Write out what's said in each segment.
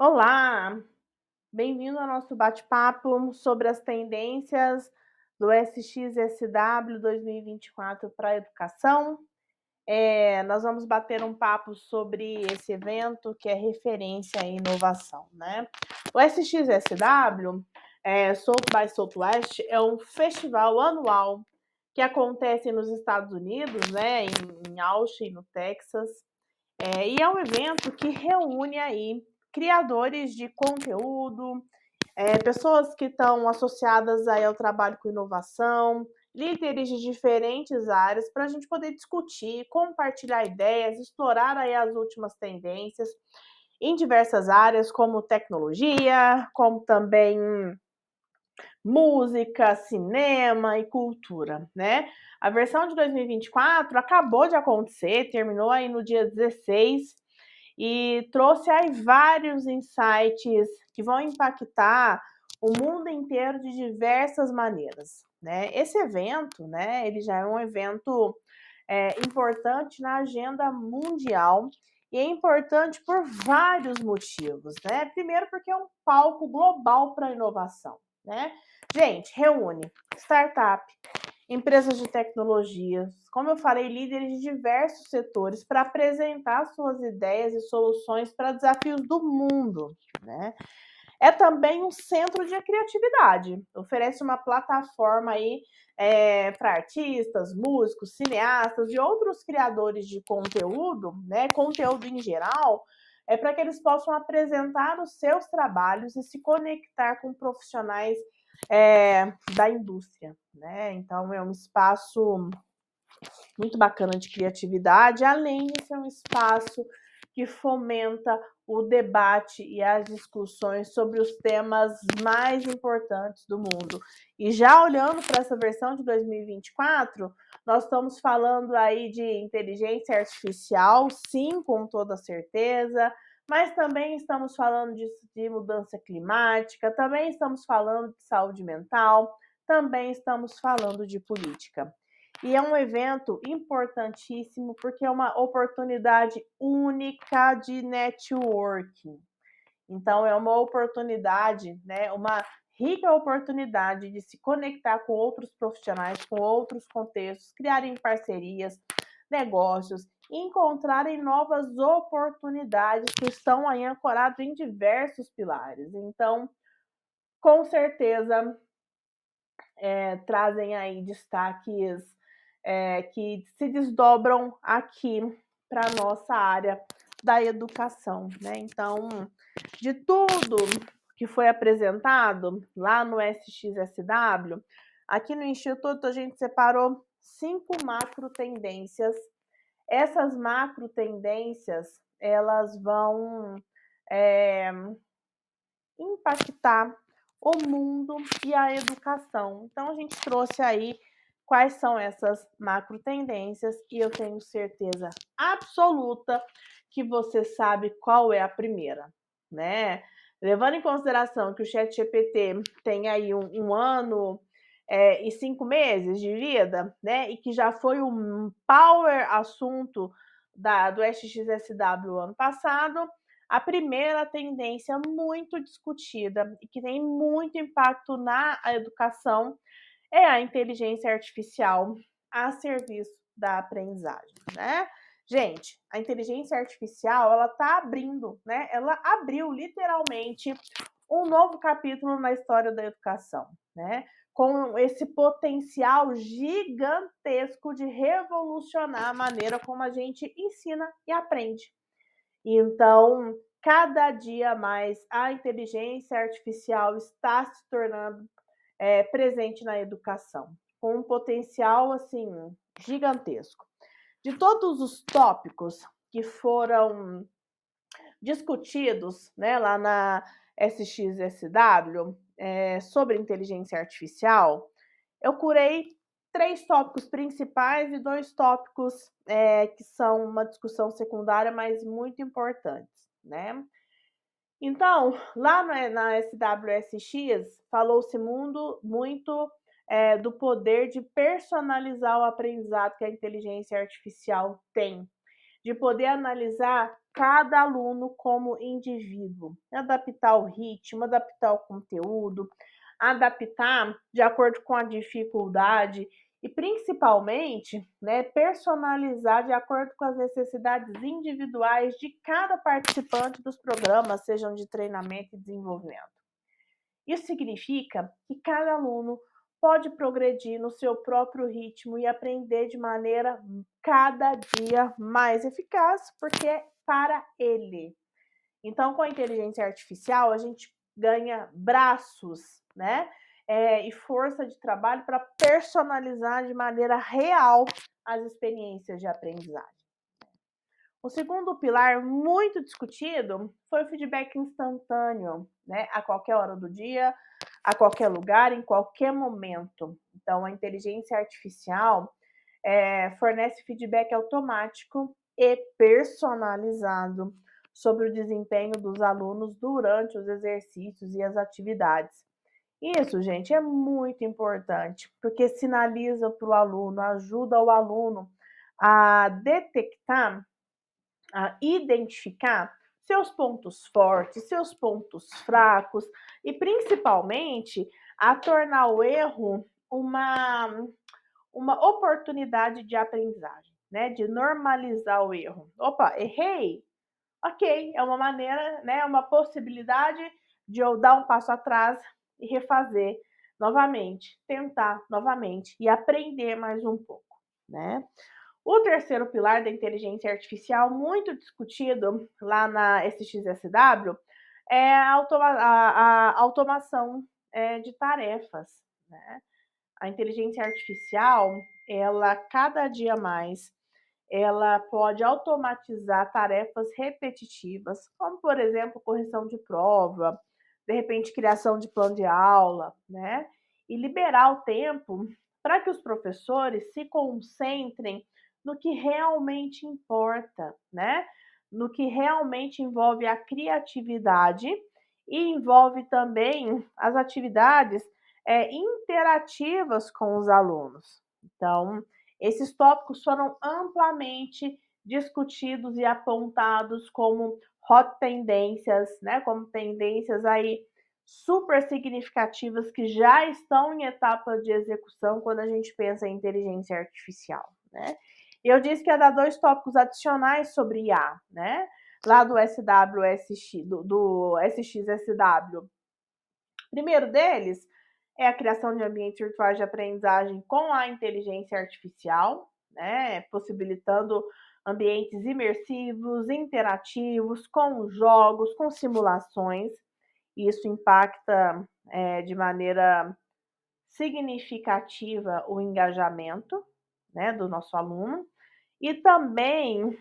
Olá, bem-vindo ao nosso bate-papo sobre as tendências do SXSW 2024 para a educação. Nós vamos bater um papo sobre esse evento que é referência em inovação, né? O SXSW, South by Southwest, é um festival anual que acontece nos Estados Unidos, né, em Austin, no Texas, e é um evento que reúne aí criadores de conteúdo, pessoas que estão associadas aí ao trabalho com inovação, líderes de diferentes áreas, para a gente poder discutir, compartilhar ideias, explorar aí as últimas tendências em diversas áreas, como tecnologia, como também música, cinema e cultura, né? A versão de 2024 acabou de acontecer, terminou aí no dia 16 e trouxe aí vários insights que vão impactar o mundo inteiro de diversas maneiras, né? Esse evento, né, ele já é um evento importante na agenda mundial e é importante por vários motivos, né? Primeiro, porque é um palco global para a inovação, né? Gente, reúne startup, empresas de tecnologias, como eu falei, líderes de diversos setores para apresentar suas ideias e soluções para desafios do mundo, né? É também um centro de criatividade, oferece uma plataforma aí para artistas, músicos, cineastas e outros criadores de conteúdo, né? Conteúdo em geral, para que eles possam apresentar os seus trabalhos e se conectar com profissionais da indústria, né? Então é um espaço muito bacana de criatividade, além de ser um espaço que fomenta o debate e as discussões sobre os temas mais importantes do mundo. E já olhando para essa versão de 2024, nós estamos falando aí de inteligência artificial, sim, com toda certeza, mas também estamos falando de mudança climática, também estamos falando de saúde mental, também estamos falando de política. E é um evento importantíssimo porque é uma oportunidade única de networking. Então, é uma oportunidade, né, uma rica oportunidade de se conectar com outros profissionais, com outros contextos, criarem parcerias, negócios, encontrarem novas oportunidades que estão aí ancoradas em diversos pilares. Então, com certeza, trazem aí destaques que se desdobram aqui para a nossa área da educação, né? Então, de tudo que foi apresentado lá no SXSW, aqui no Instituto a gente separou 5 macro tendências. Essas macro tendências, elas vão é, impactar o mundo e a educação. Então, a gente trouxe aí quais são essas macro tendências e eu tenho certeza absoluta que você sabe qual é a primeira, né? Levando em consideração que o ChatGPT tem aí um ano e 5 meses de vida, né? E que já foi um power assunto do SXSW ano passado, a primeira tendência muito discutida e que tem muito impacto na educação é a inteligência artificial a serviço da aprendizagem, né? Gente, a inteligência artificial, ela tá abrindo, né? Ela abriu literalmente um novo capítulo na história da educação, né? Com esse potencial gigantesco de revolucionar a maneira como a gente ensina e aprende. Então, cada dia mais a inteligência artificial está se tornando presente na educação, com um potencial assim gigantesco. De todos os tópicos que foram discutidos, né, lá na SXSW, sobre inteligência artificial, eu curei 3 tópicos principais e 2 tópicos que são uma discussão secundária, mas muito importantes, né? Então, lá na SWSX, falou-se muito do poder de personalizar o aprendizado que a inteligência artificial tem. de poder analisar cada aluno como indivíduo, adaptar o ritmo, adaptar o conteúdo, adaptar de acordo com a dificuldade e principalmente, né, personalizar de acordo com as necessidades individuais de cada participante dos programas, sejam de treinamento e desenvolvimento. Isso significa que cada aluno pode progredir no seu próprio ritmo e aprender de maneira cada dia mais eficaz, porque é para ele. Então, com a inteligência artificial, a gente ganha braços, né? E força de trabalho para personalizar de maneira real as experiências de aprendizagem. O segundo pilar muito discutido foi o feedback instantâneo, né? A qualquer hora do dia, a qualquer lugar, em qualquer momento. Então, a inteligência artificial fornece feedback automático e personalizado sobre o desempenho dos alunos durante os exercícios e as atividades. Isso, gente, é muito importante, porque sinaliza para o aluno, ajuda o aluno a detectar, a identificar seus pontos fortes, seus pontos fracos e principalmente a tornar o erro uma oportunidade de aprendizagem, né? De normalizar o erro. Opa, errei? Ok, é uma maneira, né? Uma possibilidade de eu dar um passo atrás e refazer novamente, tentar novamente e aprender mais um pouco, né? O terceiro pilar da inteligência artificial, muito discutido lá na SXSW, é a automação de tarefas, né? A inteligência artificial, ela cada dia mais, ela pode automatizar tarefas repetitivas, como por exemplo, correção de prova, de repente criação de plano de aula, né? E liberar o tempo para que os professores se concentrem no que realmente importa, né? No que realmente envolve a criatividade e envolve também as atividades interativas com os alunos. Então, esses tópicos foram amplamente discutidos e apontados como hot tendências, né, como tendências aí super significativas que já estão em etapa de execução quando a gente pensa em inteligência artificial, né? E eu disse que ia dar 2 tópicos adicionais sobre IA, né? Lá do SWSX, do SXSW. O primeiro deles é a criação de ambientes virtuais de aprendizagem com a inteligência artificial, né, possibilitando ambientes imersivos, interativos, com jogos, com simulações. Isso impacta de maneira significativa o engajamento, né, do nosso aluno e também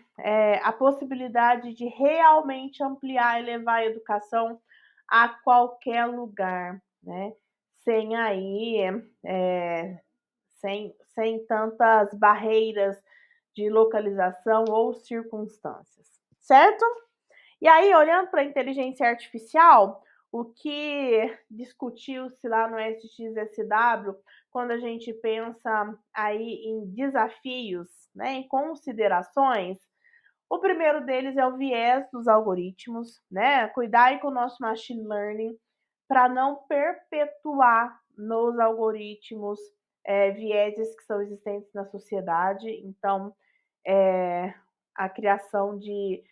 a possibilidade de realmente ampliar e levar a educação a qualquer lugar, né? Sem aí, sem tantas barreiras de localização ou circunstâncias, certo? E aí, olhando para a inteligência artificial, o que discutiu-se lá no SXSW, quando a gente pensa aí em desafios, né, em considerações, o primeiro deles é o viés dos algoritmos, né? Cuidar aí com o nosso machine learning para não perpetuar nos algoritmos vieses que são existentes na sociedade. Então, a criação de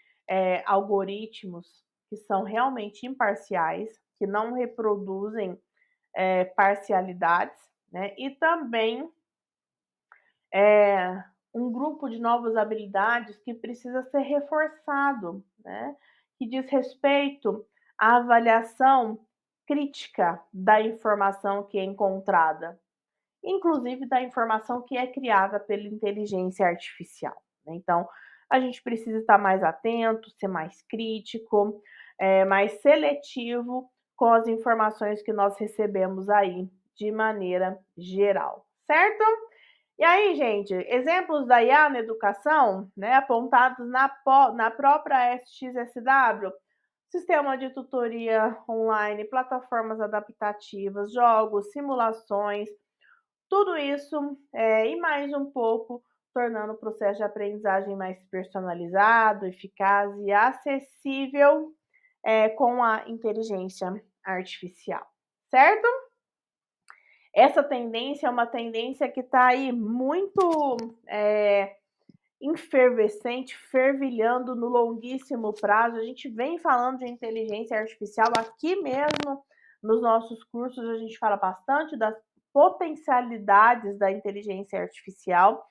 algoritmos que são realmente imparciais, que não reproduzem parcialidades, né? E também um grupo de novas habilidades que precisa ser reforçado, né? Que diz respeito à avaliação crítica da informação que é encontrada, inclusive da informação que é criada pela inteligência artificial, né? Então, a gente precisa estar mais atento, ser mais crítico, mais seletivo com as informações que nós recebemos aí de maneira geral, certo? E aí, gente, exemplos da IA na educação, né, apontados na própria SXSW, sistema de tutoria online, plataformas adaptativas, jogos, simulações, tudo isso e mais um pouco tornando o processo de aprendizagem mais personalizado, eficaz e acessível, com a inteligência artificial, certo? Essa tendência é uma tendência que está aí muito efervescente, fervilhando no longuíssimo prazo. A gente vem falando de inteligência artificial aqui mesmo nos nossos cursos, a gente fala bastante das potencialidades da inteligência artificial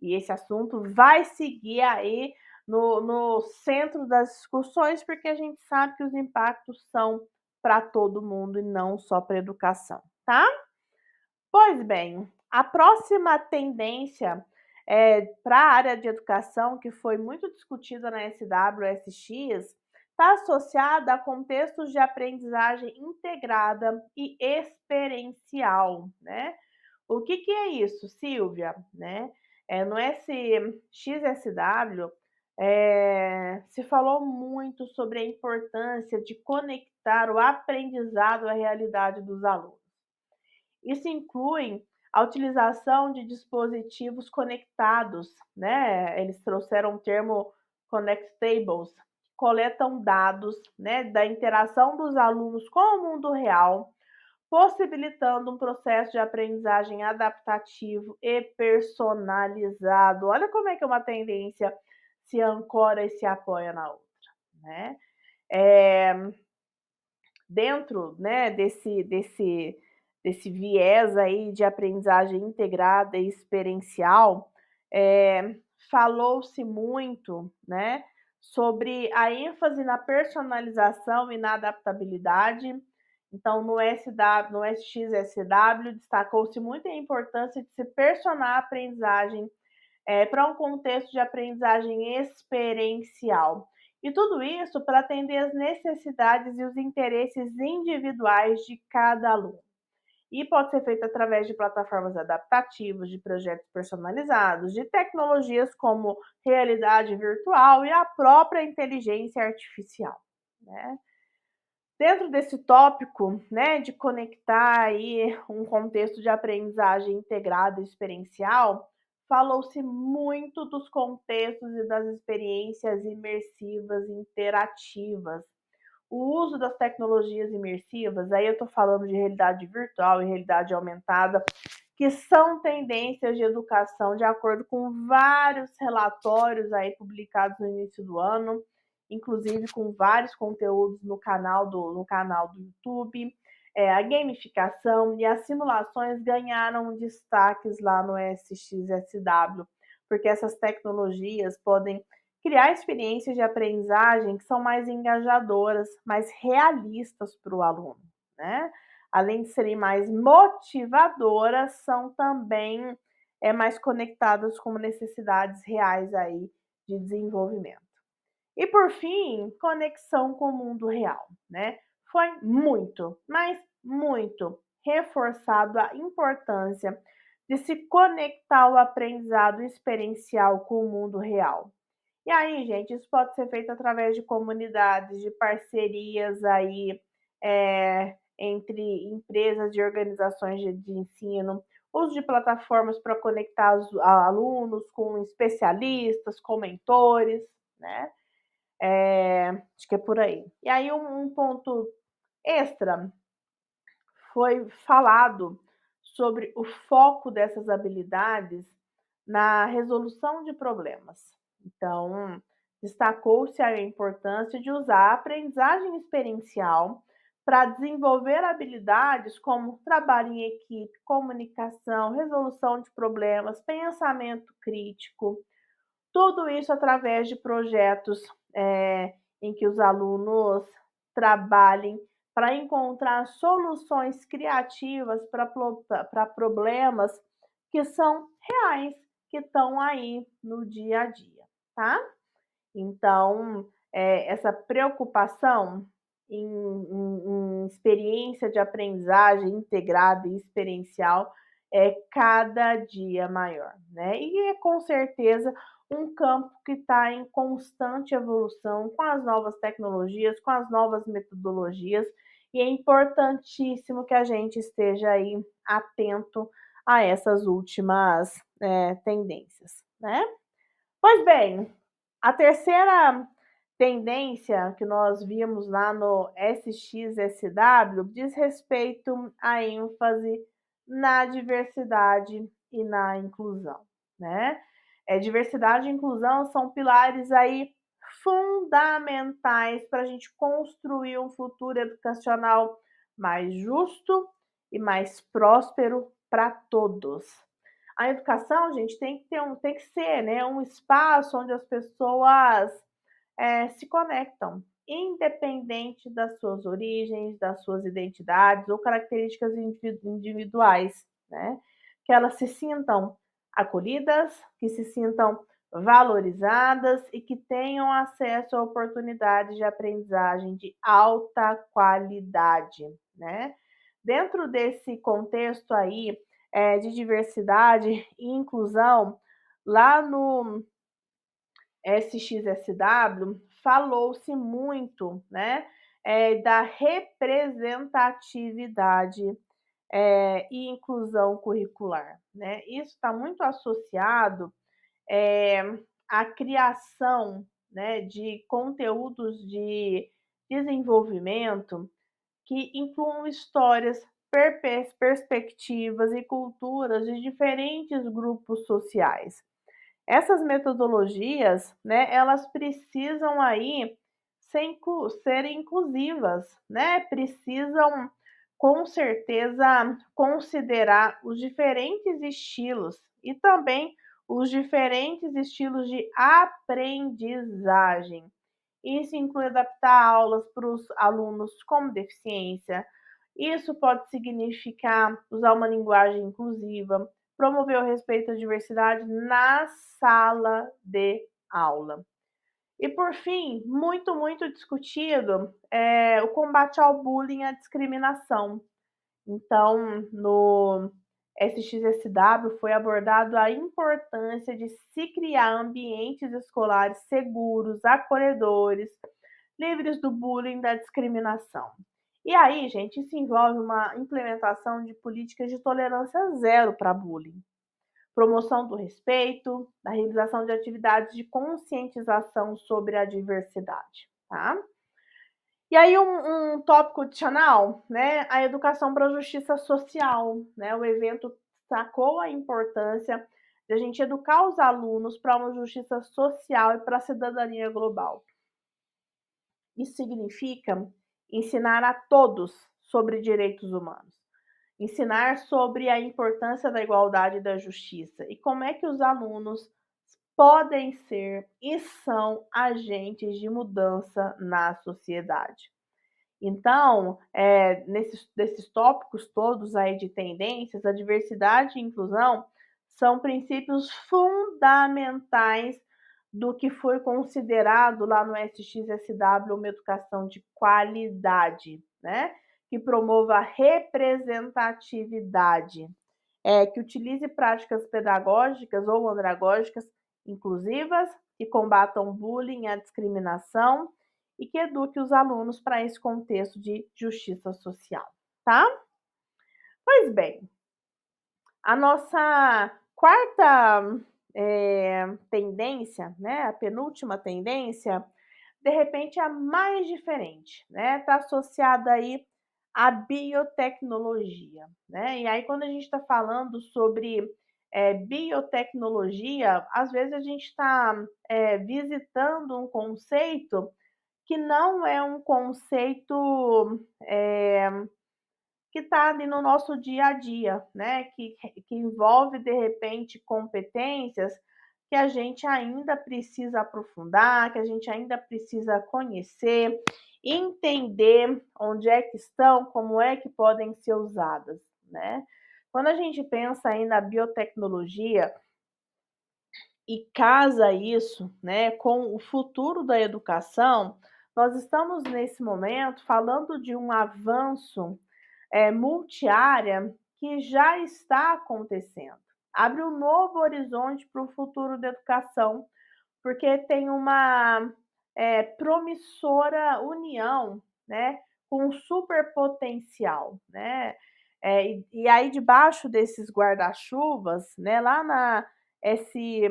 e esse assunto vai seguir aí no centro das discussões, porque a gente sabe que os impactos são para todo mundo e não só para a educação, tá? Pois bem, a próxima tendência para a área de educação, que foi muito discutida na SWSX, está associada a contextos de aprendizagem integrada e experiencial, né? O que é isso, Silvia? Né? No XSW, se falou muito sobre a importância de conectar o aprendizado à realidade dos alunos. Isso inclui a utilização de dispositivos conectados, né? Eles trouxeram o termo connectables, que coletam dados, né, da interação dos alunos com o mundo real, possibilitando um processo de aprendizagem adaptativo e personalizado. Olha como é que uma tendência se ancora e se apoia na outra, né? Dentro, né, desse viés aí de aprendizagem integrada e experiencial, falou-se muito, né, sobre a ênfase na personalização e na adaptabilidade. Então, no SXSW, destacou-se muito a importância de se personar a aprendizagem para um contexto de aprendizagem experiencial. E tudo isso para atender as necessidades e os interesses individuais de cada aluno. E pode ser feito através de plataformas adaptativas, de projetos personalizados, de tecnologias como realidade virtual e a própria inteligência artificial, né? Dentro desse tópico, né, de conectar aí um contexto de aprendizagem integrada e experiencial, falou-se muito dos contextos e das experiências imersivas interativas. O uso das tecnologias imersivas, aí eu estou falando de realidade virtual e realidade aumentada, que são tendências de educação de acordo com vários relatórios aí publicados no início do ano, inclusive com vários conteúdos no canal do YouTube. A gamificação e as simulações ganharam destaques lá no SXSW, porque essas tecnologias podem criar experiências de aprendizagem que são mais engajadoras, mais realistas para o aluno, né? Além de serem mais motivadoras, são também mais conectadas com necessidades reais aí de desenvolvimento. E por fim, conexão com o mundo real, né? Foi muito, mas muito reforçado a importância de se conectar o aprendizado experiencial com o mundo real. E aí, gente, isso pode ser feito através de comunidades, de parcerias aí, entre empresas e organizações de ensino, uso de plataformas para conectar os alunos com especialistas, com mentores, né? Acho que é por aí. E aí um ponto extra foi falado sobre o foco dessas habilidades na resolução de problemas. Então, destacou-se a importância de usar a aprendizagem experiencial para desenvolver habilidades como trabalho em equipe, comunicação, resolução de problemas, pensamento crítico, tudo isso através de projetos em que os alunos trabalhem para encontrar soluções criativas para problemas que são reais, que estão aí no dia a dia, tá? Então, essa preocupação em experiência de aprendizagem integrada e experiencial é cada dia maior, né? E é com certeza um campo que está em constante evolução com as novas tecnologias, com as novas metodologias, e é importantíssimo que a gente esteja aí atento a essas últimas tendências, né? Pois bem, a terceira tendência que nós vimos lá no SXSW diz respeito à ênfase na diversidade e na inclusão, né? Diversidade e inclusão são pilares aí fundamentais para a gente construir um futuro educacional mais justo e mais próspero para todos. A educação, gente, tem que ser, né, um espaço onde as pessoas se conectam, independente das suas origens, das suas identidades ou características individuais, né? Que elas se sintam acolhidas, que se sintam valorizadas e que tenham acesso a oportunidades de aprendizagem de alta qualidade, né? Dentro desse contexto aí de diversidade e inclusão, lá no SXSW, falou-se muito, né, da representatividade e inclusão curricular, né? Isso está muito associado é, à criação, né, de conteúdos de desenvolvimento que incluam histórias, perspectivas e culturas de diferentes grupos sociais. Essas metodologias, né, elas precisam aí serem inclusivas, né? Precisam com certeza considerar os diferentes estilos e também os diferentes estilos de aprendizagem. Isso inclui adaptar aulas para os alunos com deficiência. Isso pode significar usar uma linguagem inclusiva, promover o respeito à diversidade na sala de aula. E por fim, muito discutido é o combate ao bullying e à discriminação. Então, no SXSW foi abordado a importância de se criar ambientes escolares seguros, acolhedores, livres do bullying e da discriminação. E aí, gente, isso envolve uma implementação de políticas de tolerância zero para bullying, promoção do respeito, da realização de atividades de conscientização sobre a diversidade, tá? E aí um tópico adicional, né, a educação para a justiça social, né? O evento sacou a importância de a gente educar os alunos para uma justiça social e para a cidadania global. Isso significa ensinar a todos sobre direitos humanos, ensinar sobre a importância da igualdade e da justiça e como é que os alunos podem ser e são agentes de mudança na sociedade. Então, desses tópicos todos aí de tendências, a diversidade e inclusão são princípios fundamentais do que foi considerado lá no SXSW uma educação de qualidade, né? Que promova a representatividade, que utilize práticas pedagógicas ou andragógicas inclusivas, que combatam o bullying e a discriminação e que eduque os alunos para esse contexto de justiça social, tá? Pois bem, a nossa quarta tendência, né, a penúltima tendência, de repente é a mais diferente, né? Está associada aí à biotecnologia, né? E aí quando a gente está falando sobre biotecnologia, às vezes a gente está visitando um conceito que não é um conceito que está ali no nosso dia a dia, né? Que envolve, de repente, competências que a gente ainda precisa aprofundar, que a gente ainda precisa conhecer, entender onde é que estão, como é que podem ser usadas, né? Quando a gente pensa aí na biotecnologia e casa isso, né, com o futuro da educação, nós estamos nesse momento falando de um avanço multiárea que já está acontecendo. Abre um novo horizonte para o futuro da educação, porque tem uma promissora união, né, com um super potencial, né? E aí debaixo desses guarda-chuvas, né, lá na esse,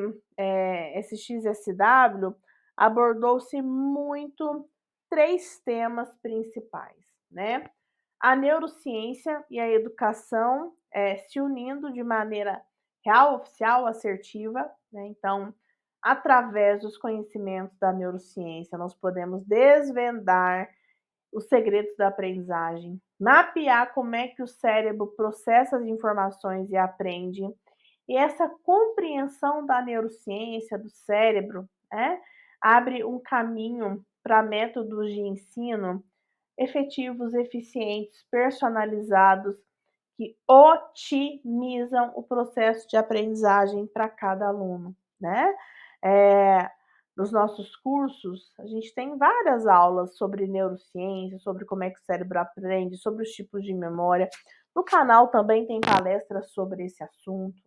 SXSW, abordou-se muito 3 temas principais, né. A neurociência e a educação, se unindo de maneira real, oficial, assertiva, né, então, através dos conhecimentos da neurociência, nós podemos desvendar os segredos da aprendizagem, mapear como é que o cérebro processa as informações e aprende. E essa compreensão da neurociência do cérebro, né, abre um caminho para métodos de ensino efetivos, eficientes, personalizados, que otimizam o processo de aprendizagem para cada aluno, né. Eh, Nos nossos cursos, a gente tem várias aulas sobre neurociência, sobre como é que o cérebro aprende, sobre os tipos de memória. No canal também tem palestras sobre esse assunto.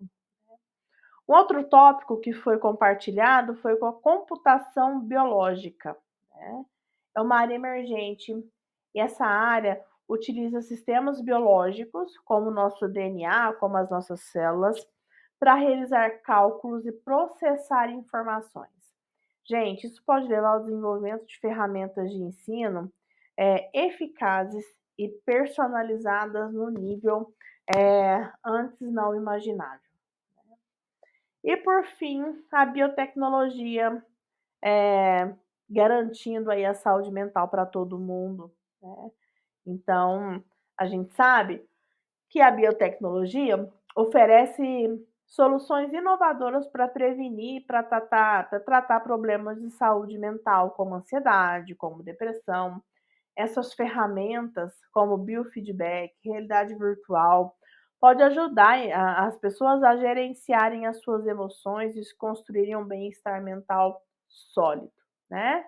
Um outro tópico que foi compartilhado foi com a computação biológica, né. É uma área emergente e essa área utiliza sistemas biológicos, como o nosso DNA, como as nossas células, para realizar cálculos e processar informações. Gente, isso pode levar ao desenvolvimento de ferramentas de ensino, eficazes e personalizadas no nível, antes não imaginável. E por fim, a biotecnologia, eh, garantindo aí a saúde mental para todo mundo, né. Então, a gente sabe que a biotecnologia oferece soluções inovadoras para prevenir, para tratar problemas de saúde mental, como ansiedade, como depressão. Essas ferramentas, como biofeedback, realidade virtual, pode ajudar as pessoas a gerenciarem as suas emoções e construírem um bem-estar mental sólido, né.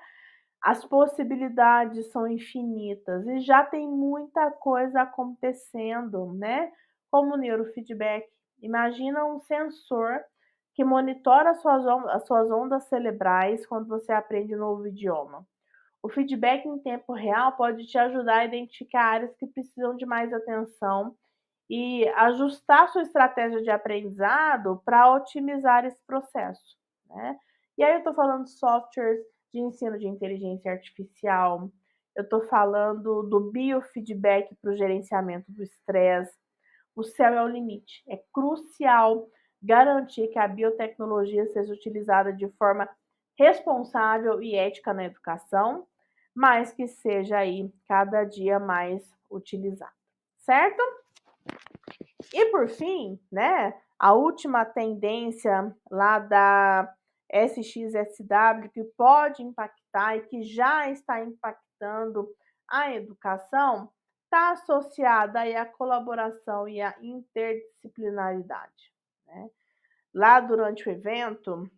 As possibilidades são infinitas e já tem muita coisa acontecendo, né, como o neurofeedback. Imagina um sensor que monitora as suas ondas cerebrais quando você aprende um novo idioma. O feedback em tempo real pode te ajudar a identificar áreas que precisam de mais atenção e ajustar sua estratégia de aprendizado para otimizar esse processo, né. E aí eu estou falando de softwares de ensino de inteligência artificial, eu estou falando do biofeedback para o gerenciamento do estresse. O céu é o limite. É crucial garantir que a biotecnologia seja utilizada de forma responsável e ética na educação, mas que seja aí cada dia mais utilizada, certo? E por fim, né, a última tendência lá da SXSW que pode impactar e que já está impactando a educação, está associada aí à colaboração e à interdisciplinaridade, né. Lá durante o evento,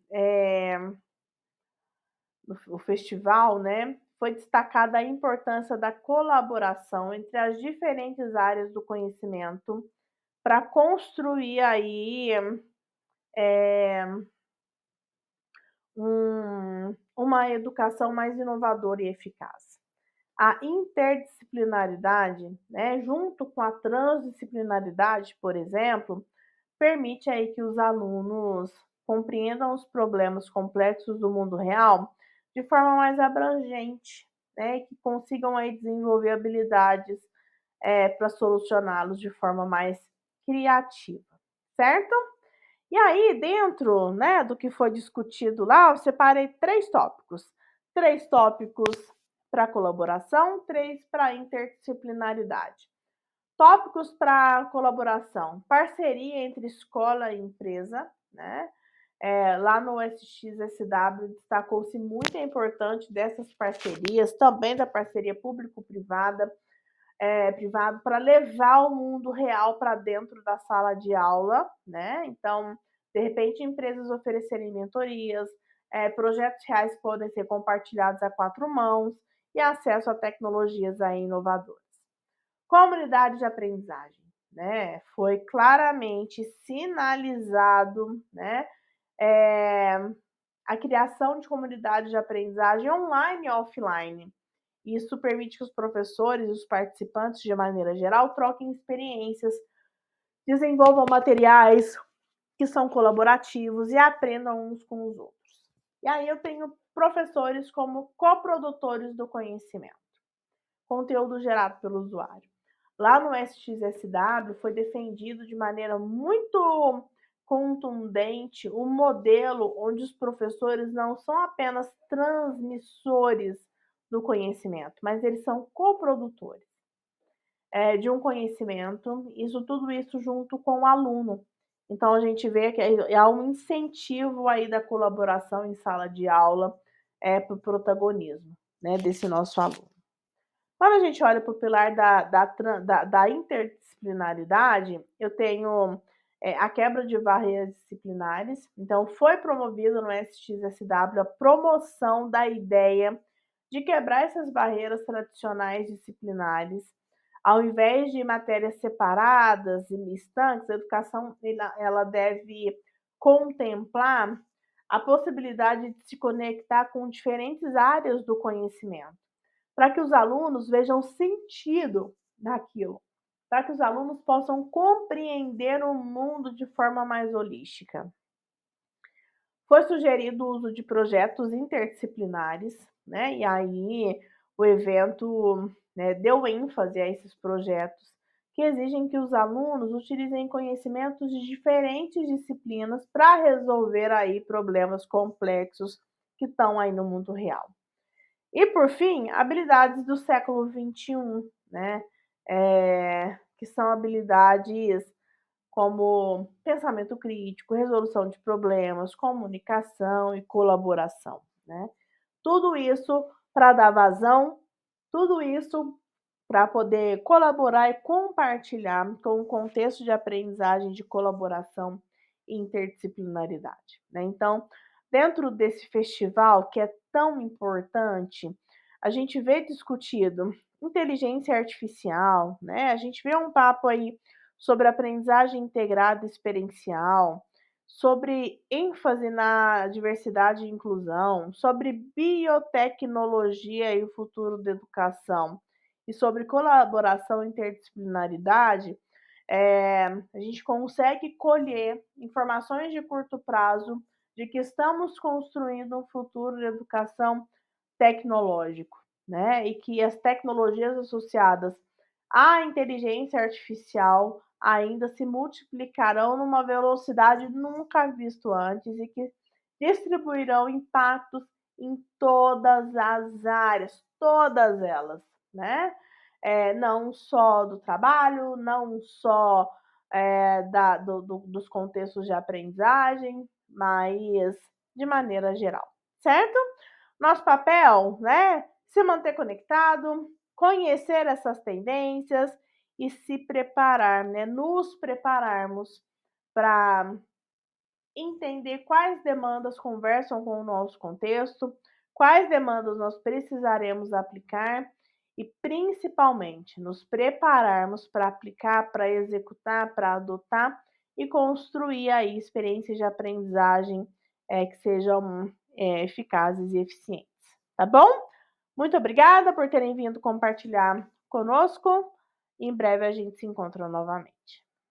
o festival, né, foi destacada a importância da colaboração entre as diferentes áreas do conhecimento para construir aí, eh, uma educação mais inovadora e eficaz. A interdisciplinaridade, né, junto com a transdisciplinaridade, por exemplo, permite aí que os alunos compreendam os problemas complexos do mundo real de forma mais abrangente, né, e que consigam aí desenvolver habilidades, para solucioná-los de forma mais criativa, certo? E aí dentro, né, do que foi discutido lá, eu separei 3 tópicos. 3 tópicos para colaboração, 3 para interdisciplinaridade. Tópicos para colaboração: parceria entre escola e empresa, né. Lá no SXSW destacou-se muito a importância dessas parcerias, também da parceria público-privada, privado, para levar o mundo real para dentro da sala de aula, né. Então, de repente, empresas oferecerem mentorias, projetos reais que podem ser compartilhados a 4 mãos e acesso a tecnologias aí inovadoras. Comunidade de aprendizagem, né, foi claramente sinalizado, né, eh, a criação de comunidades de aprendizagem online e offline. Isso permite que os professores e os participantes, de maneira geral, troquem experiências, desenvolvam materiais que são colaborativos e aprendam uns com os outros. E aí eu tenho professores como coprodutores do conhecimento, conteúdo gerado pelo usuário. Lá no SXSW foi defendido de maneira muito contundente um modelo onde os professores não são apenas transmissores do conhecimento, mas eles são coprodutores de um conhecimento, tudo isso junto com o aluno. Então a gente vê que há um incentivo aí da colaboração em sala de aula para o protagonismo, né, desse nosso aluno. Quando a gente olha para o pilar da interdisciplinaridade, eu tenho a quebra de barreiras disciplinares. Então, foi promovido no SXSW a promoção da ideia de quebrar essas barreiras tradicionais disciplinares. Ao invés de matérias separadas e estanques, a educação ela deve contemplar a possibilidade de se conectar com diferentes áreas do conhecimento, para que os alunos vejam sentido naquilo, para que os alunos possam compreender o mundo de forma mais holística. Foi sugerido o uso de projetos interdisciplinares, né? E aí o evento, né, deu ênfase a esses projetos que exigem que os alunos utilizem conhecimentos de diferentes disciplinas para resolver aí problemas complexos que estão aí no mundo real. E por fim, habilidades do século XXI, né? Que são habilidades como pensamento crítico, resolução de problemas, comunicação e colaboração, né? Tudo isso para dar vazão, tudo isso para poder colaborar e compartilhar com o contexto de aprendizagem de colaboração e interdisciplinaridade, né? Então, dentro desse festival que é tão importante, a gente vê discutido inteligência artificial, né? A gente vê um papo aí sobre aprendizagem integrada experiencial, sobre ênfase na diversidade e inclusão, sobre biotecnologia e o futuro da educação e sobre colaboração e interdisciplinaridade, a gente consegue colher informações de curto prazo de que estamos construindo um futuro de educação tecnológico, né? E que as tecnologias associadas à inteligência artificial ainda se multiplicarão numa velocidade nunca visto antes e que distribuirão impactos em todas as áreas, todas elas, né? Não só do trabalho, não só dos contextos de aprendizagem, mas de maneira geral, certo? Nosso papel, né? Se manter conectado, conhecer essas tendências e se preparar, né? Nos prepararmos para entender quais demandas conversam com o nosso contexto, quais demandas nós precisaremos aplicar e, principalmente, nos prepararmos para aplicar, para executar, para adotar e construir aí experiências de aprendizagem que sejam eficazes e eficientes, tá bom? Muito obrigada por terem vindo compartilhar conosco. Em breve a gente se encontra novamente.